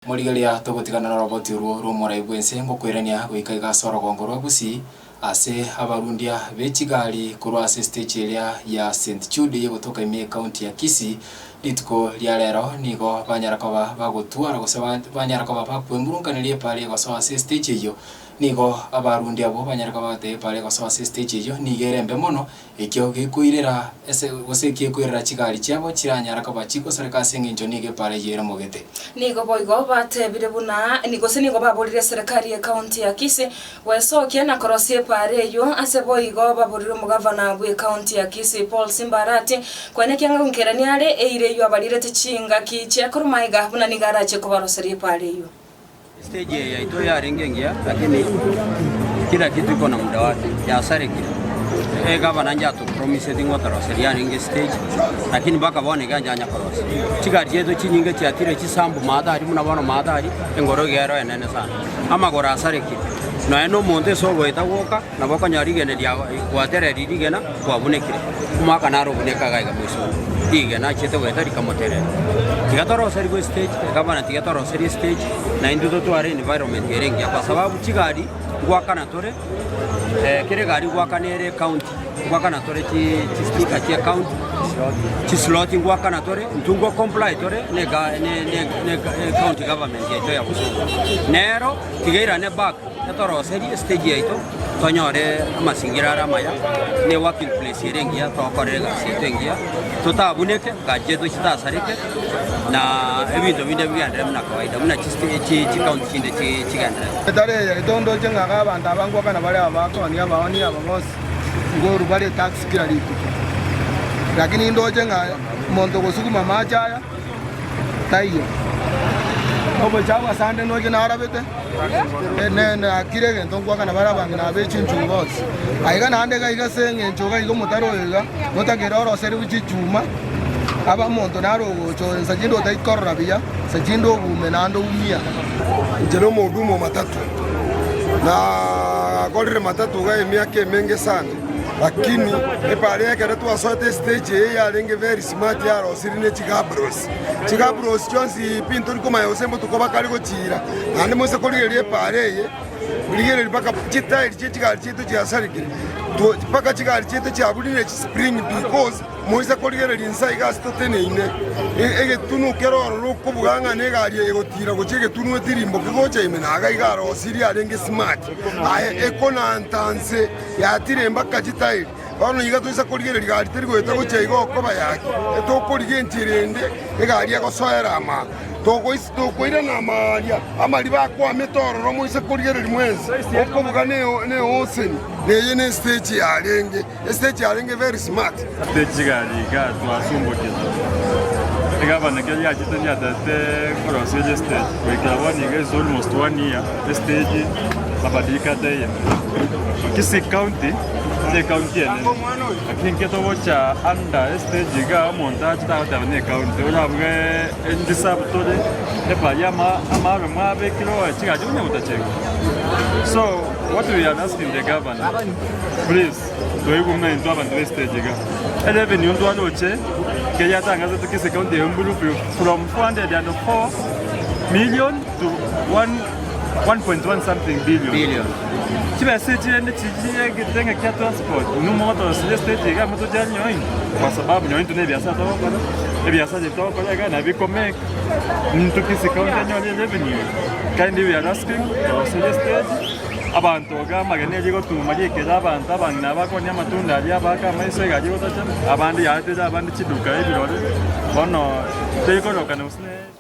Murigaria togotigana na roboti rumora ibwense ngokwirania gwikaiga soro gongorwa busi ase abarundia bechigali kurwa ase stage area ya St Jude yegotoka ime county ya Kisii litko liarero nigo banyarakoba bagotwara gosaba banyarakoba bakwemurunganirie pale gosoa ase stage iyo nigo abarundi abo banyarakoba te pale gosoa ase stage iyo nigerembe mono ekyo gikuirera ese gosekie kuirera chigali chiabo chiranyarakoba chiko sereka senginjo nige pale yera mogete nigo boigo batebire buna nigo se nigo baborire serikali ya county ya Kisii wesokia na korosie pale yo ase boigo baborire mugavana bwe county ya Kisii Paul Simbarati kwene kyanga nkerani ale eire yo abalirete chinga kiche kurumaiga buna nigarache kubaroserie pale yo stage ya ito ya rengengia lakini kila kitu iko na muda wake ya sare kile gavana nja to promise thing water roseria ringe stage lakini baka bone ganja nya korose chigari yeto chinyinge cyatire chisambu madari muna bono madari engoro gero enene sana ama gora sare kile no eno monte so goita woka na boka nyarigene dia kwatere ririgena kwabunekire kumaka naro buneka gaiga mwiso digena chete goita rikamotere tigatoro sari go stage gavana tigatoro sari stage na induto to are environment yerengia kwa sababu chigari gwakana tore kire gari gwakanere county gwakana tore chi sticker chi account chi slot gwakana tore ntungo comply tore ne county government yeto ya busuku nero tigeira ne back toro seri stage yeto tonyore amasingira ramaya ne working place yerengia to korega sitengia tutabuneke gajeto chitasarike na ebintu binde byandere muna kawaida muna chi county chinde chigandere tare ya tondo jenga ga bantu abangu kana bale abako ni abawani abangosi ngoru bale tax kila liku lakini ndo jenga monto gosukuma majaya taiyo obo chawa sande no jena arabete ne akirege ntongwa kana bale abangu na be chinchungos aiga nande ga iga senge nchoga igo mutaro iga notageroro seri uchichuma aba monto naro cho sajindo taikorra bia sajindo bumenando umia njero modumo matatu na golire matatu ga miaka menge sana lakini epale yake tu asote stage ya lenge very smart ya rosirine chigabros chonsi pinto liko mayosembo tukoba kali go chira ande mose kolire pale ye ligere mpaka chitairi chigali chitu chiasarikire paka chigali chitu chiabulire spring because moise kolire linsai gastotene ine ege tunu kero rokubuganga negali egotira gochege tunu etirimbo kigocha imena aga igaro siri arenge smart aye ekona antanse yatire mpaka chitairi bano yiga tuisa kolire ligali terigo etagocha igokoba yake etokolire ntirende egali yagosoera ama tokoira na amali bakwa metororo moise kolire limwenzi okobuga ne oseni neye ne stage ya lenge very smart stage gali ga twasumbukiza gavana ke ya chitanya date cross stage wekaba ni is almost 1 year stage abadika day Kisii county the county lakini keto wacha anda stage ga montage ta ne county ula bwe endisabtore e payama amaro mabe kilo chiga junya mutachego. So what we are asking the governor, please do you go into the stage ga 11 yundu aloche ke yatanga zetu Kisii county mbulu from 404 million to 1.1 something billion. Chiba stage ende chijie gitenga kia transport numoto stage ga moto janyo kwa sababu nyo into nebiasa to nebiasa je to ko ga na bikome ntu Kisii county nyo revenue kandi we are asking for stage abantu ga magane jigo tumaje abantu abana bakonya matunda ali abaka maise ga jigo tacha abandi yate abandi chiduka ebirore bono teko no kana usne